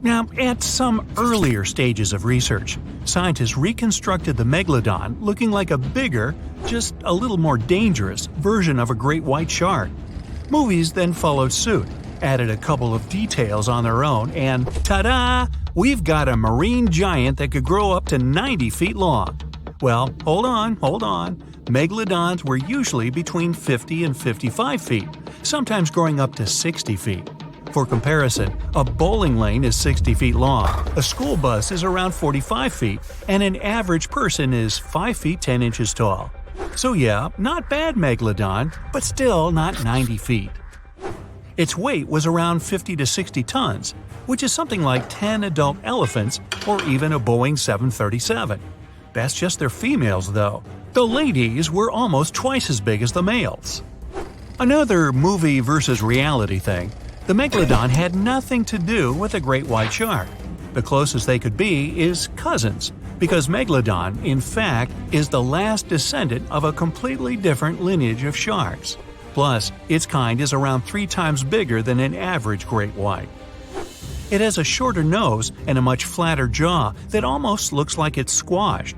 Now, at some earlier stages of research, scientists reconstructed the Megalodon looking like a bigger, just a little more dangerous, version of a great white shark. Movies then followed suit, added a couple of details on their own, and ta-da! We've got a marine giant that could grow up to 90 feet long. Well, hold on. Megalodons were usually between 50 and 55 feet, sometimes growing up to 60 feet. For comparison, a bowling lane is 60 feet long, a school bus is around 45 feet, and an average person is 5 feet 10 inches tall. So yeah, not bad Megalodon, but still not 90 feet. Its weight was around 50 to 60 tons, which is something like 10 adult elephants or even a Boeing 737. That's just their females though. The ladies were almost twice as big as the males. Another movie versus reality thing, the Megalodon had nothing to do with a great white shark. The closest they could be is cousins, because Megalodon, in fact, is the last descendant of a completely different lineage of sharks. Plus, its kind is around 3 times bigger than an average great white. It has a shorter nose and a much flatter jaw that almost looks like it's squashed.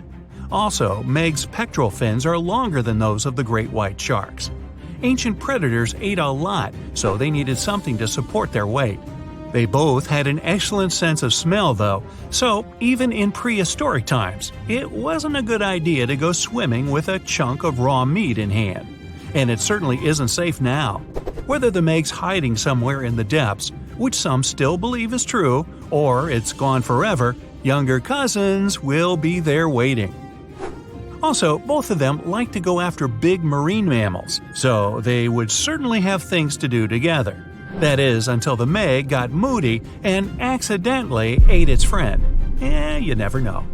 Also, Meg's pectoral fins are longer than those of the great white sharks. Ancient predators ate a lot, so they needed something to support their weight. They both had an excellent sense of smell though, so even in prehistoric times, it wasn't a good idea to go swimming with a chunk of raw meat in hand. And it certainly isn't safe now. Whether the Meg's hiding somewhere in the depths, which some still believe is true, or it's gone forever, younger cousins will be there waiting. Also, both of them like to go after big marine mammals, so they would certainly have things to do together. That is, until the Meg got moody and accidentally ate its friend. You never know.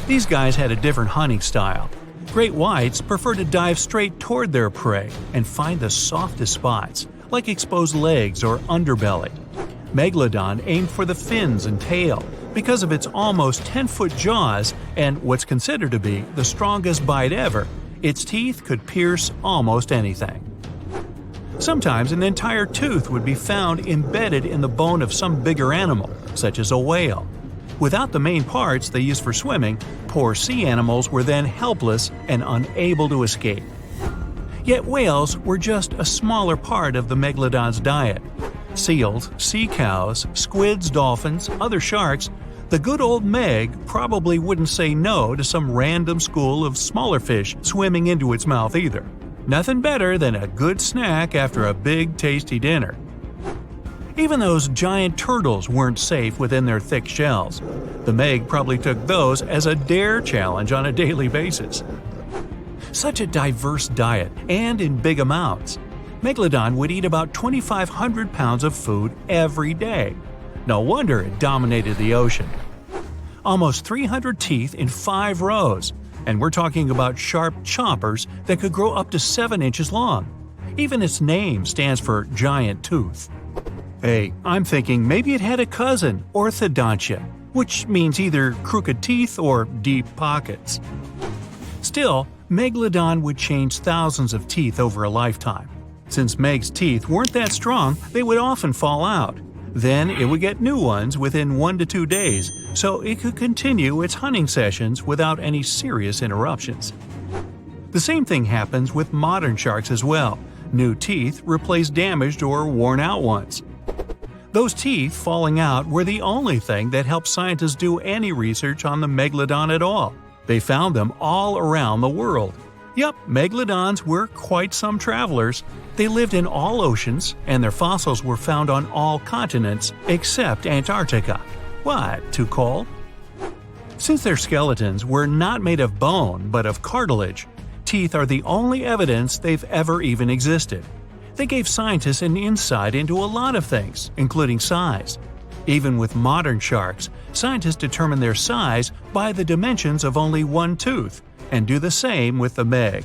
These guys had a different hunting style. Great whites prefer to dive straight toward their prey and find the softest spots, like exposed legs or underbelly. Megalodon aimed for the fins and tail because of its almost 10-foot jaws and what's considered to be the strongest bite ever. Its teeth could pierce almost anything. Sometimes an entire tooth would be found embedded in the bone of some bigger animal, such as a whale. Without the main parts they use for swimming, poor sea animals were then helpless and unable to escape. Yet whales were just a smaller part of the Megalodon's diet. Seals, sea cows, squids, dolphins, other sharks, the good old Meg probably wouldn't say no to some random school of smaller fish swimming into its mouth either. Nothing better than a good snack after a big tasty dinner. Even those giant turtles weren't safe within their thick shells. The Meg probably took those as a dare challenge on a daily basis. Such a diverse diet, and in big amounts. Megalodon would eat about 2,500 pounds of food every day. No wonder it dominated the ocean. Almost 300 teeth in 5 rows, and we're talking about sharp chompers that could grow up to 7 inches long. Even its name stands for giant tooth. Hey, I'm thinking maybe it had a cousin, orthodontia, which means either crooked teeth or deep pockets. Still, Megalodon would change thousands of teeth over a lifetime. Since Meg's teeth weren't that strong, they would often fall out. Then it would get new ones within 1 to 2 days, so it could continue its hunting sessions without any serious interruptions. The same thing happens with modern sharks as well. New teeth replace damaged or worn out ones. Those teeth falling out were the only thing that helped scientists do any research on the Megalodon at all. They found them all around the world. Yup, Megalodons were quite some travelers. They lived in all oceans, and their fossils were found on all continents except Antarctica. What, too cold? Since their skeletons were not made of bone but of cartilage, teeth are the only evidence they've ever even existed. They gave scientists an insight into a lot of things, including size. Even with modern sharks, scientists determine their size by the dimensions of only one tooth, and do the same with the Meg.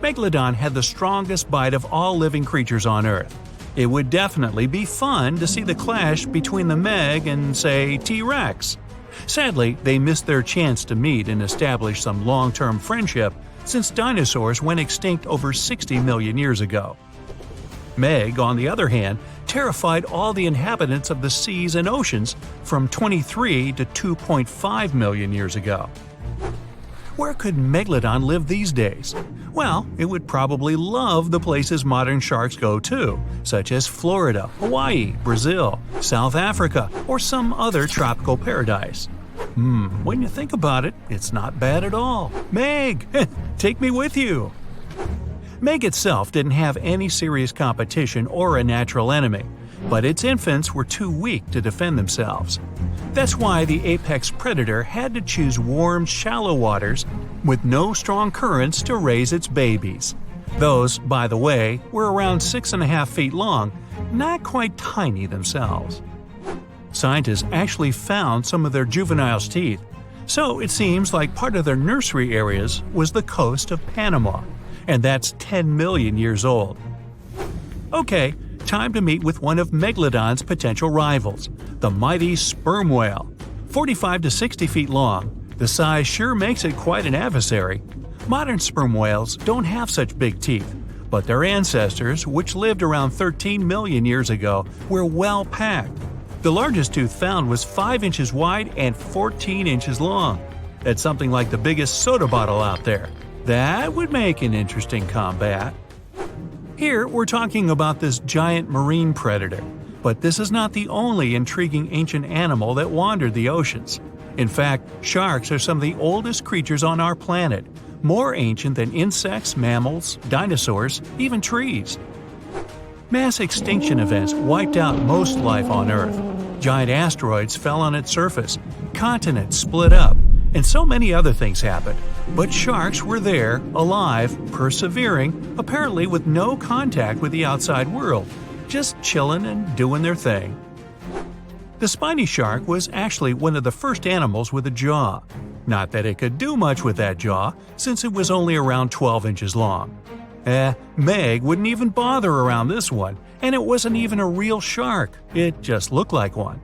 Megalodon had the strongest bite of all living creatures on Earth. It would definitely be fun to see the clash between the Meg and, say, T-Rex. Sadly, they missed their chance to meet and establish some long-term friendship since dinosaurs went extinct over 60 million years ago. Meg, on the other hand, terrified all the inhabitants of the seas and oceans from 23 to 2.5 million years ago. Where could Megalodon live these days? Well, it would probably love the places modern sharks go to, such as Florida, Hawaii, Brazil, South Africa, or some other tropical paradise. When you think about it, it's not bad at all. Meg, take me with you! Meg itself didn't have any serious competition or a natural enemy, but its infants were too weak to defend themselves. That's why the apex predator had to choose warm, shallow waters with no strong currents to raise its babies. Those, by the way, were around 6.5 feet long, not quite tiny themselves. Scientists actually found some of their juveniles' teeth, so it seems like part of their nursery areas was the coast of Panama, and that's 10 million years old. Okay, time to meet with one of Megalodon's potential rivals, the mighty sperm whale. 45 to 60 feet long, the size sure makes it quite an adversary. Modern sperm whales don't have such big teeth, but their ancestors, which lived around 13 million years ago, were well packed. The largest tooth found was 5 inches wide and 14 inches long. That's something like the biggest soda bottle out there. That would make an interesting combat. Here, we're talking about this giant marine predator, but this is not the only intriguing ancient animal that wandered the oceans. In fact, sharks are some of the oldest creatures on our planet, more ancient than insects, mammals, dinosaurs, even trees. Mass extinction events wiped out most life on Earth. Giant asteroids fell on its surface, continents split up, and so many other things happened. But sharks were there, alive, persevering, apparently with no contact with the outside world, just chilling and doing their thing. The spiny shark was actually one of the first animals with a jaw. Not that it could do much with that jaw, since it was only around 12 inches long. Meg wouldn't even bother around this one, and it wasn't even a real shark, it just looked like one.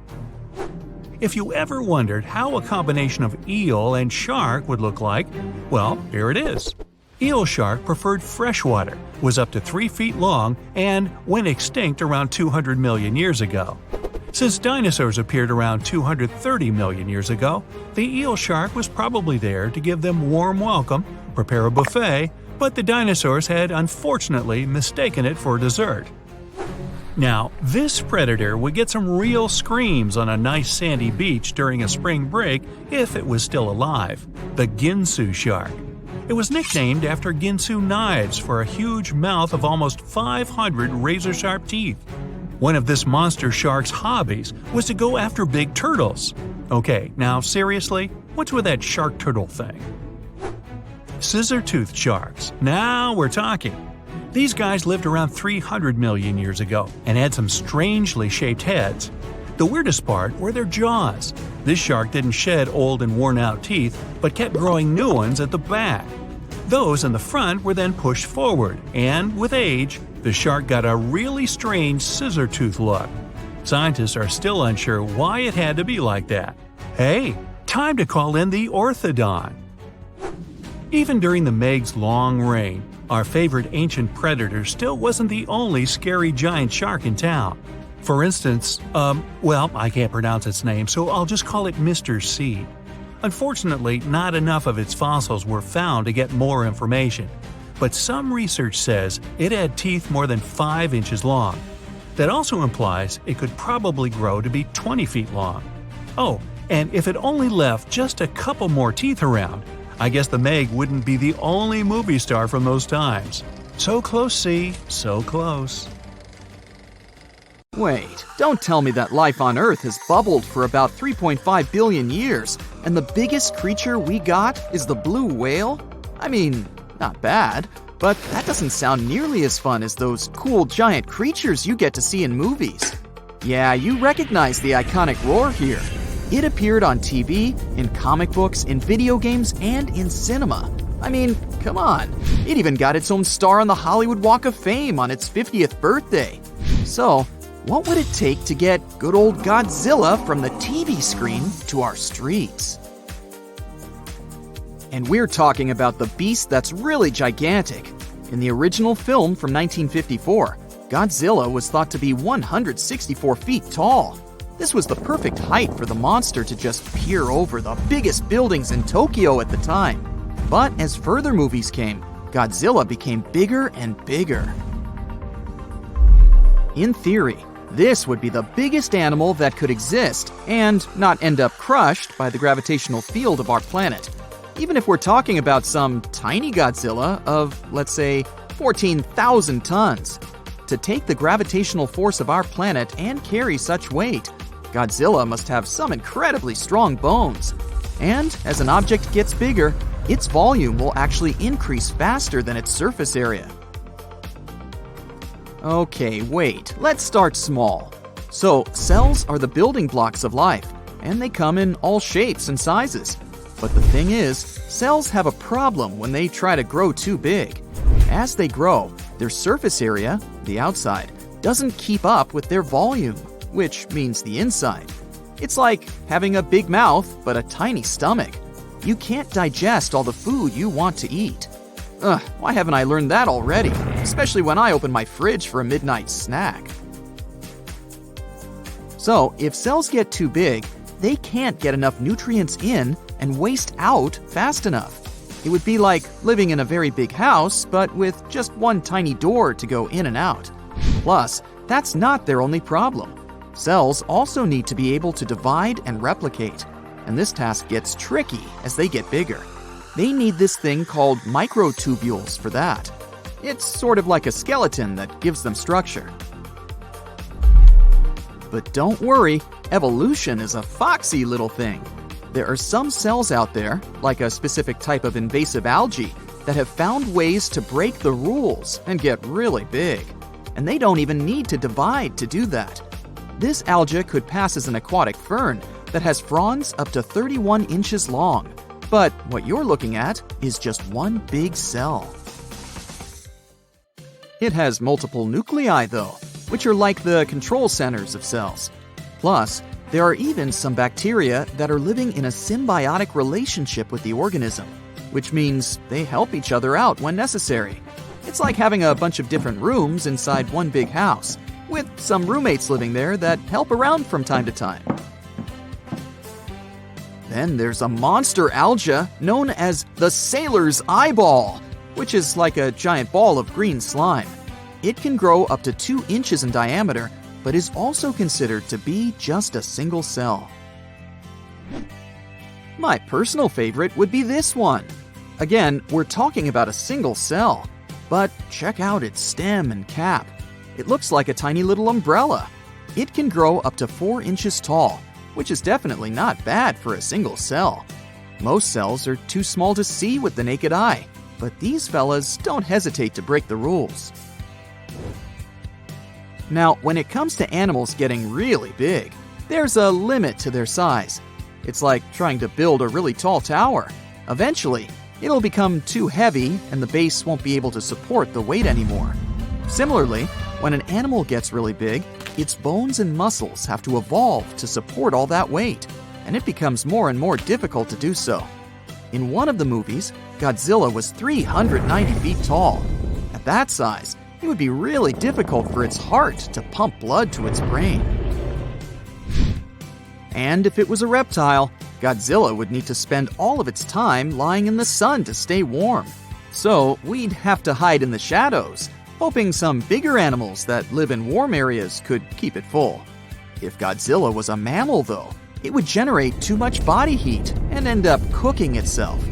If you ever wondered how a combination of eel and shark would look like, well, here it is. Eel shark preferred freshwater, was up to 3 feet long, and went extinct around 200 million years ago. Since dinosaurs appeared around 230 million years ago, the eel shark was probably there to give them warm welcome, prepare a buffet, but the dinosaurs had unfortunately mistaken it for dessert. Now, this predator would get some real screams on a nice sandy beach during a spring break if it was still alive, the Ginsu shark. It was nicknamed after Ginsu knives for a huge mouth of almost 500 razor-sharp teeth. One of this monster shark's hobbies was to go after big turtles. Okay, now seriously, what's with that shark-turtle thing? Scissor-toothed sharks. Now we're talking. These guys lived around 300 million years ago and had some strangely shaped heads. The weirdest part were their jaws. This shark didn't shed old and worn-out teeth, but kept growing new ones at the back. Those in the front were then pushed forward, and with age, the shark got a really strange scissor-tooth look. Scientists are still unsure why it had to be like that. Hey, time to call in the orthodon. Even during the Meg's long reign, our favorite ancient predator still wasn't the only scary giant shark in town. For instance, I can't pronounce its name, so I'll just call it Mr. C. Unfortunately, not enough of its fossils were found to get more information, but some research says it had teeth more than 5 inches long. That also implies it could probably grow to be 20 feet long. Oh, and if it only left just a couple more teeth around, I guess the Meg wouldn't be the only movie star from those times. So close, C, so close. Wait, don't tell me that life on Earth has bubbled for about 3.5 billion years, and the biggest creature we got is the blue whale? I mean, not bad, but that doesn't sound nearly as fun as those cool giant creatures you get to see in movies. Yeah, you recognize the iconic roar here. It appeared on TV, in comic books, in video games, and in cinema. I mean, come on. It even got its own star on the Hollywood Walk of Fame on its 50th birthday. So, what would it take to get good old Godzilla from the TV screen to our streets? And we're talking about the beast that's really gigantic. In the original film from 1954, Godzilla was thought to be 164 feet tall. This was the perfect height for the monster to just peer over the biggest buildings in Tokyo at the time. But as further movies came, Godzilla became bigger and bigger. In theory, this would be the biggest animal that could exist and not end up crushed by the gravitational field of our planet. Even if we're talking about some tiny Godzilla of, let's say, 14,000 tons. To take the gravitational force of our planet and carry such weight, Godzilla must have some incredibly strong bones. And as an object gets bigger, its volume will actually increase faster than its surface area. Okay, wait, let's start small. So, cells are the building blocks of life, and they come in all shapes and sizes. But the thing is, cells have a problem when they try to grow too big. As they grow, their surface area, the outside, doesn't keep up with their volume, which means the inside. It's like having a big mouth but a tiny stomach. You can't digest all the food you want to eat. Why haven't I learned that already? Especially when I open my fridge for a midnight snack. So, if cells get too big, they can't get enough nutrients in and waste out fast enough. It would be like living in a very big house, but with just one tiny door to go in and out. Plus, that's not their only problem. Cells also need to be able to divide and replicate, and this task gets tricky as they get bigger. They need this thing called microtubules for that. It's sort of like a skeleton that gives them structure. But don't worry, evolution is a foxy little thing. There are some cells out there, like a specific type of invasive algae, that have found ways to break the rules and get really big. And they don't even need to divide to do that. This algae could pass as an aquatic fern that has fronds up to 31 inches long. But what you're looking at is just one big cell. It has multiple nuclei, though, which are like the control centers of cells. Plus, there are even some bacteria that are living in a symbiotic relationship with the organism, which means they help each other out when necessary. It's like having a bunch of different rooms inside one big house, with some roommates living there that help around from time to time. Then there's a monster algae known as the sailor's eyeball, which is like a giant ball of green slime. It can grow up to 2 inches in diameter, but is also considered to be just a single cell. My personal favorite would be this one. Again, we're talking about a single cell, but check out its stem and cap. It looks like a tiny little umbrella. It can grow up to 4 inches tall, which is definitely not bad for a single cell. Most cells are too small to see with the naked eye, but these fellas don't hesitate to break the rules. Now, when it comes to animals getting really big, there's a limit to their size. It's like trying to build a really tall tower. Eventually, it'll become too heavy and the base won't be able to support the weight anymore. Similarly, when an animal gets really big, its bones and muscles have to evolve to support all that weight, and it becomes more and more difficult to do so. In one of the movies, Godzilla was 390 feet tall. At that size, it would be really difficult for its heart to pump blood to its brain. And if it was a reptile, Godzilla would need to spend all of its time lying in the sun to stay warm. So we'd have to hide in the shadows, hoping some bigger animals that live in warm areas could keep it full. If Godzilla was a mammal, though, it would generate too much body heat and end up cooking itself.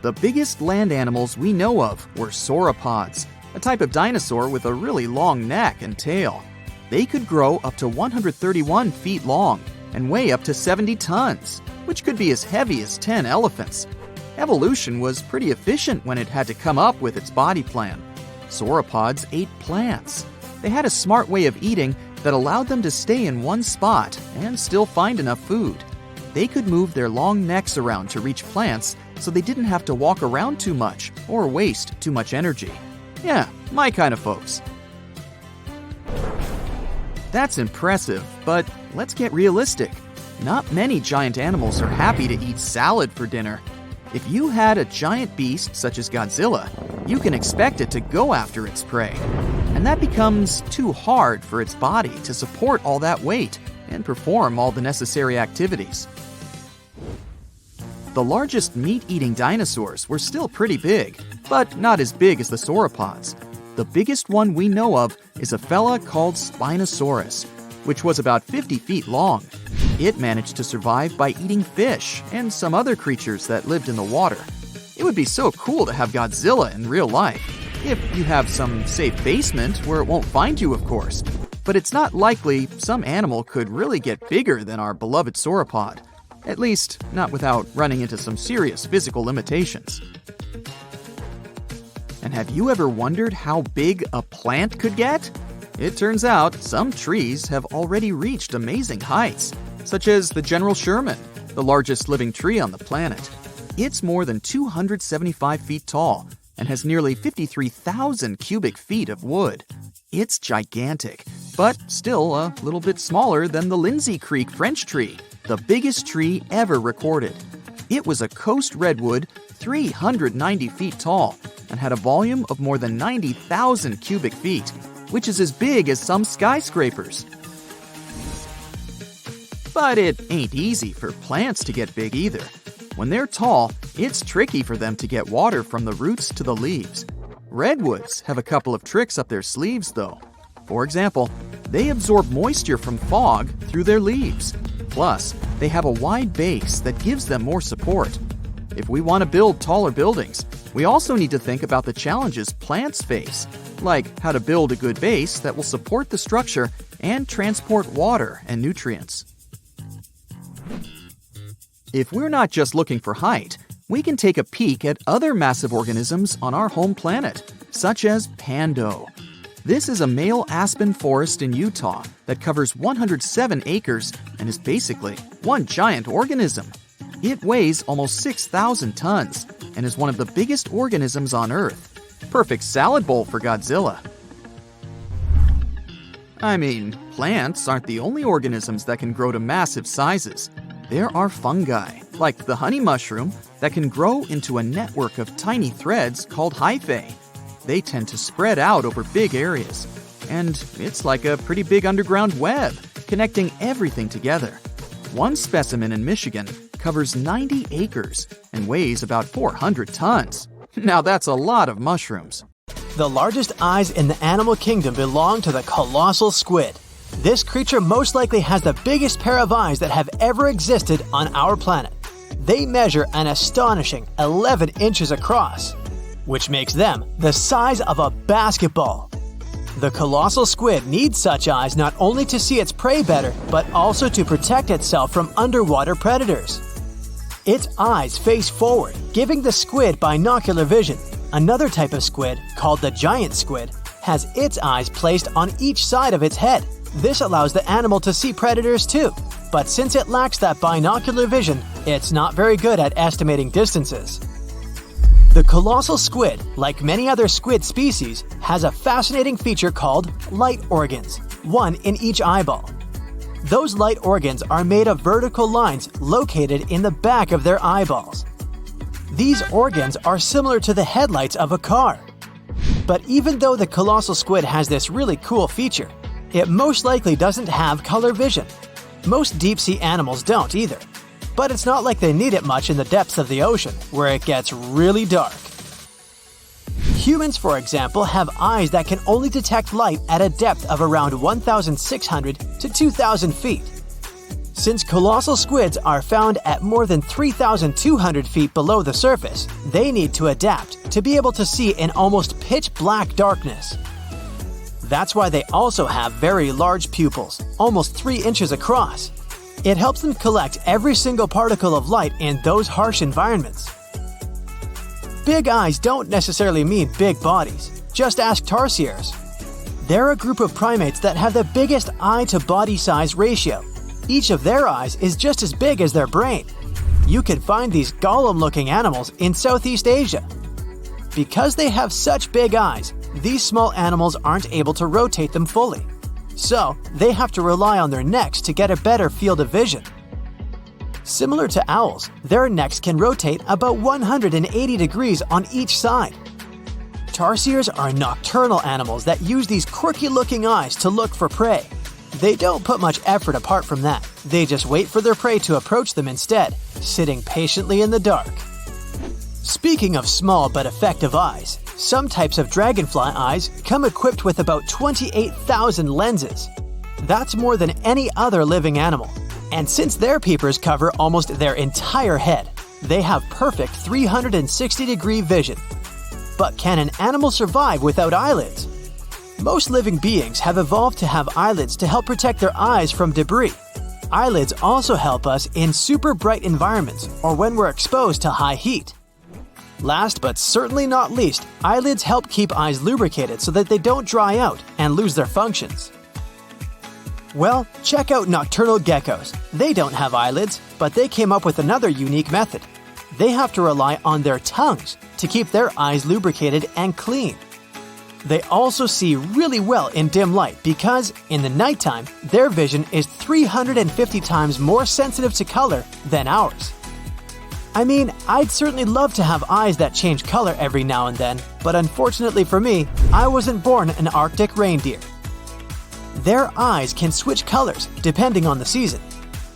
The biggest land animals we know of were sauropods, a type of dinosaur with a really long neck and tail. They could grow up to 131 feet long and weigh up to 70 tons, which could be as heavy as 10 elephants. Evolution was pretty efficient when it had to come up with its body plan. Sauropods ate plants. They had a smart way of eating that allowed them to stay in one spot and still find enough food. They could move their long necks around to reach plants, so they didn't have to walk around too much or waste too much energy. Yeah, my kind of folks. That's impressive, but let's get realistic. Not many giant animals are happy to eat salad for dinner. If you had a giant beast such as Godzilla, you can expect it to go after its prey. And that becomes too hard for its body to support all that weight and perform all the necessary activities. The largest meat-eating dinosaurs were still pretty big, but not as big as the sauropods. The biggest one we know of is a fella called Spinosaurus, which was about 50 feet long. It managed to survive by eating fish and some other creatures that lived in the water. It would be so cool to have Godzilla in real life, if you have some safe basement where it won't find you, of course. But it's not likely some animal could really get bigger than our beloved sauropod. At least, not without running into some serious physical limitations. And have you ever wondered how big a plant could get? It turns out some trees have already reached amazing heights, such as the General Sherman, the largest living tree on the planet. It's more than 275 feet tall and has nearly 53,000 cubic feet of wood. It's gigantic, but still a little bit smaller than the Lindsay Creek French tree, the biggest tree ever recorded. It was a coast redwood 390 feet tall and had a volume of more than 90,000 cubic feet, which is as big as some skyscrapers. But it ain't easy for plants to get big either. When they're tall, it's tricky for them to get water from the roots to the leaves. Redwoods have a couple of tricks up their sleeves, though. For example, they absorb moisture from fog through their leaves. Plus, they have a wide base that gives them more support. If we want to build taller buildings, we also need to think about the challenges plants face, like how to build a good base that will support the structure and transport water and nutrients. If we're not just looking for height, we can take a peek at other massive organisms on our home planet, such as Pando. This is a male aspen forest in Utah that covers 107 acres and is basically one giant organism. It weighs almost 6,000 tons and is one of the biggest organisms on Earth. Perfect salad bowl for Godzilla. I mean, plants aren't the only organisms that can grow to massive sizes. There are fungi, like the honey mushroom, that can grow into a network of tiny threads called hyphae. They tend to spread out over big areas, and it's like a pretty big underground web, connecting everything together. One specimen in Michigan covers 90 acres and weighs about 400 tons. Now that's a lot of mushrooms. The largest eyes in the animal kingdom belong to the colossal squid. This creature most likely has the biggest pair of eyes that have ever existed on our planet. They measure an astonishing 11 inches across, which makes them the size of a basketball. The colossal squid needs such eyes not only to see its prey better, but also to protect itself from underwater predators. Its eyes face forward, giving the squid binocular vision. Another type of squid, called the giant squid, has its eyes placed on each side of its head. This allows the animal to see predators too, but since it lacks that binocular vision, it's not very good at estimating distances. The colossal squid, like many other squid species, has a fascinating feature called light organs, one in each eyeball. Those light organs are made of vertical lines located in the back of their eyeballs. These organs are similar to the headlights of a car. But even though the colossal squid has this really cool feature, it most likely doesn't have color vision. Most deep-sea animals don't either. But it's not like they need it much in the depths of the ocean, where it gets really dark. Humans, for example, have eyes that can only detect light at a depth of around 1,600 to 2,000 feet. Since colossal squids are found at more than 3,200 feet below the surface, they need to adapt to be able to see in almost pitch-black darkness. That's why they also have very large pupils, almost 3 inches across. It helps them collect every single particle of light in those harsh environments. Big eyes don't necessarily mean big bodies. Just ask tarsiers. They're a group of primates that have the biggest eye-to-body size ratio. Each of their eyes is just as big as their brain. You can find these golem-looking animals in Southeast Asia. Because they have such big eyes, these small animals aren't able to rotate them fully. So, they have to rely on their necks to get a better field of vision. Similar to owls, their necks can rotate about 180 degrees on each side. Tarsiers are nocturnal animals that use these quirky-looking eyes to look for prey. They don't put much effort apart from that. They just wait for their prey to approach them instead, sitting patiently in the dark. Speaking of small but effective eyes, some types of dragonfly eyes come equipped with about 28,000 lenses. That's more than any other living animal. And since their peepers cover almost their entire head, they have perfect 360-degree vision. But can an animal survive without eyelids? Most living beings have evolved to have eyelids to help protect their eyes from debris. Eyelids also help us in super bright environments or when we're exposed to high heat. Last but certainly not least, eyelids help keep eyes lubricated so that they don't dry out and lose their functions. Well, check out nocturnal geckos. They don't have eyelids, but they came up with another unique method. They have to rely on their tongues to keep their eyes lubricated and clean. They also see really well in dim light because, in the nighttime, their vision is 350 times more sensitive to color than ours. I mean, I'd certainly love to have eyes that change color every now and then, but unfortunately for me, I wasn't born an Arctic reindeer. Their eyes can switch colors depending on the season.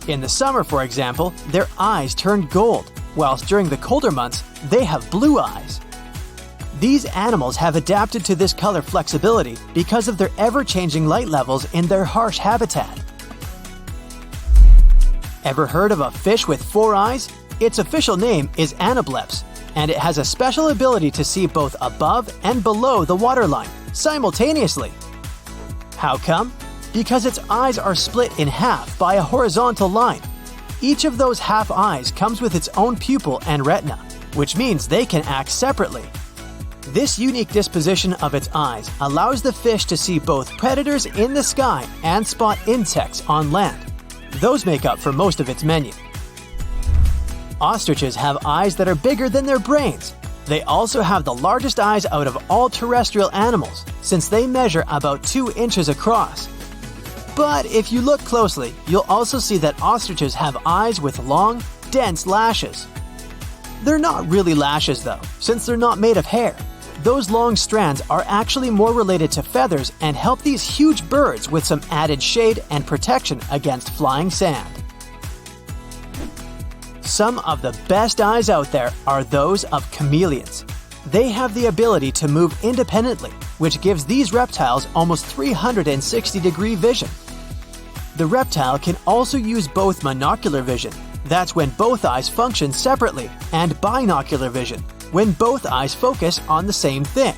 In the summer, for example, their eyes turn gold, whilst during the colder months, they have blue eyes. These animals have adapted to this color flexibility because of their ever-changing light levels in their harsh habitat. Ever heard of a fish with 4 eyes? Its official name is anableps, and it has a special ability to see both above and below the waterline simultaneously. How come? Because its eyes are split in half by a horizontal line. Each of those half eyes comes with its own pupil and retina, which means they can act separately. This unique disposition of its eyes allows the fish to see both predators in the sky and spot insects on land. Those make up for most of its menu. Ostriches have eyes that are bigger than their brains. They also have the largest eyes out of all terrestrial animals, since they measure about 2 inches across. But if you look closely, you'll also see that ostriches have eyes with long, dense lashes. They're not really lashes though, since they're not made of hair. Those long strands are actually more related to feathers and help these huge birds with some added shade and protection against flying sand. Some of the best eyes out there are those of chameleons. They have the ability to move independently, which gives these reptiles almost 360-degree vision. The reptile can also use both monocular vision, that's when both eyes function separately, and binocular vision, when both eyes focus on the same thing.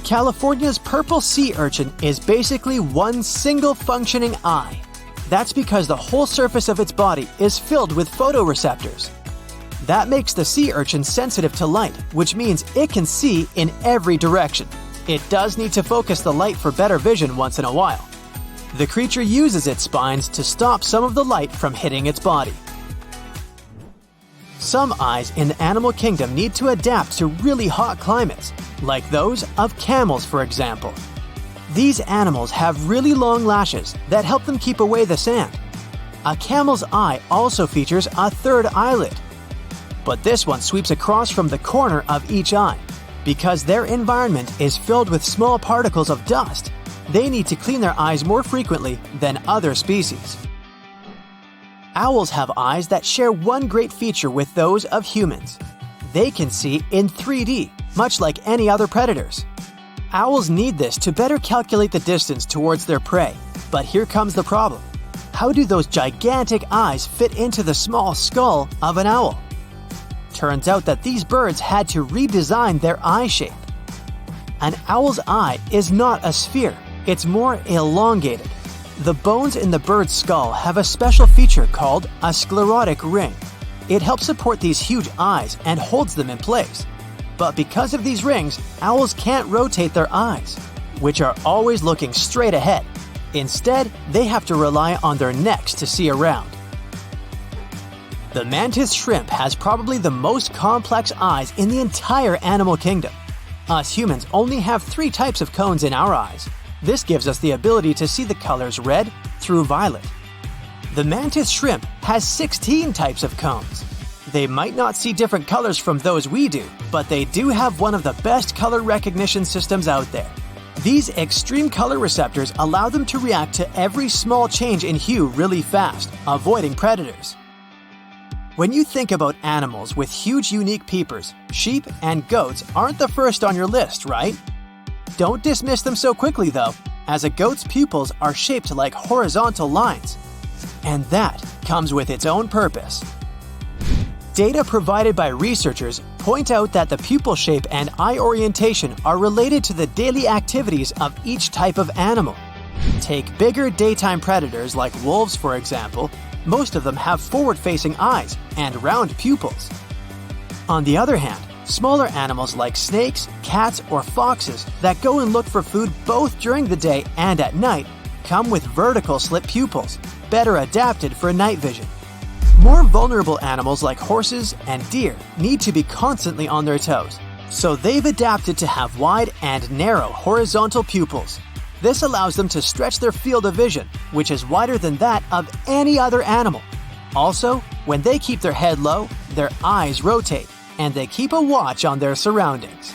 California's purple sea urchin is basically one single functioning eye. That's because the whole surface of its body is filled with photoreceptors. That makes the sea urchin sensitive to light, which means it can see in every direction. It does need to focus the light for better vision once in a while. The creature uses its spines to stop some of the light from hitting its body. Some eyes in the animal kingdom need to adapt to really hot climates, like those of camels, for example. These animals have really long lashes that help them keep away the sand. A camel's eye also features a third eyelid. But this one sweeps across from the corner of each eye. Because their environment is filled with small particles of dust, they need to clean their eyes more frequently than other species. Owls have eyes that share one great feature with those of humans. They can see in 3D, much like any other predators. Owls need this to better calculate the distance towards their prey. But here comes the problem. How do those gigantic eyes fit into the small skull of an owl? Turns out that these birds had to redesign their eye shape. An owl's eye is not a sphere, it's more elongated. The bones in the bird's skull have a special feature called a sclerotic ring. It helps support these huge eyes and holds them in place. But because of these rings, owls can't rotate their eyes, which are always looking straight ahead. Instead, they have to rely on their necks to see around. The mantis shrimp has probably the most complex eyes in the entire animal kingdom. Us humans only have 3 types of cones in our eyes. This gives us the ability to see the colors red through violet. The mantis shrimp has 16 types of cones. They might not see different colors from those we do, but they do have one of the best color recognition systems out there. These extreme color receptors allow them to react to every small change in hue really fast, avoiding predators. When you think about animals with huge unique peepers, sheep and goats aren't the first on your list, right? Don't dismiss them so quickly though, as a goat's pupils are shaped like horizontal lines. And that comes with its own purpose. Data provided by researchers point out that the pupil shape and eye orientation are related to the daily activities of each type of animal. Take bigger daytime predators like wolves, for example. Most of them have forward-facing eyes and round pupils. On the other hand, smaller animals like snakes, cats, or foxes that go and look for food both during the day and at night come with vertical slit pupils, better adapted for night vision. More vulnerable animals like horses and deer need to be constantly on their toes, so they've adapted to have wide and narrow horizontal pupils. This allows them to stretch their field of vision, which is wider than that of any other animal. Also, when they keep their head low, their eyes rotate, and they keep a watch on their surroundings.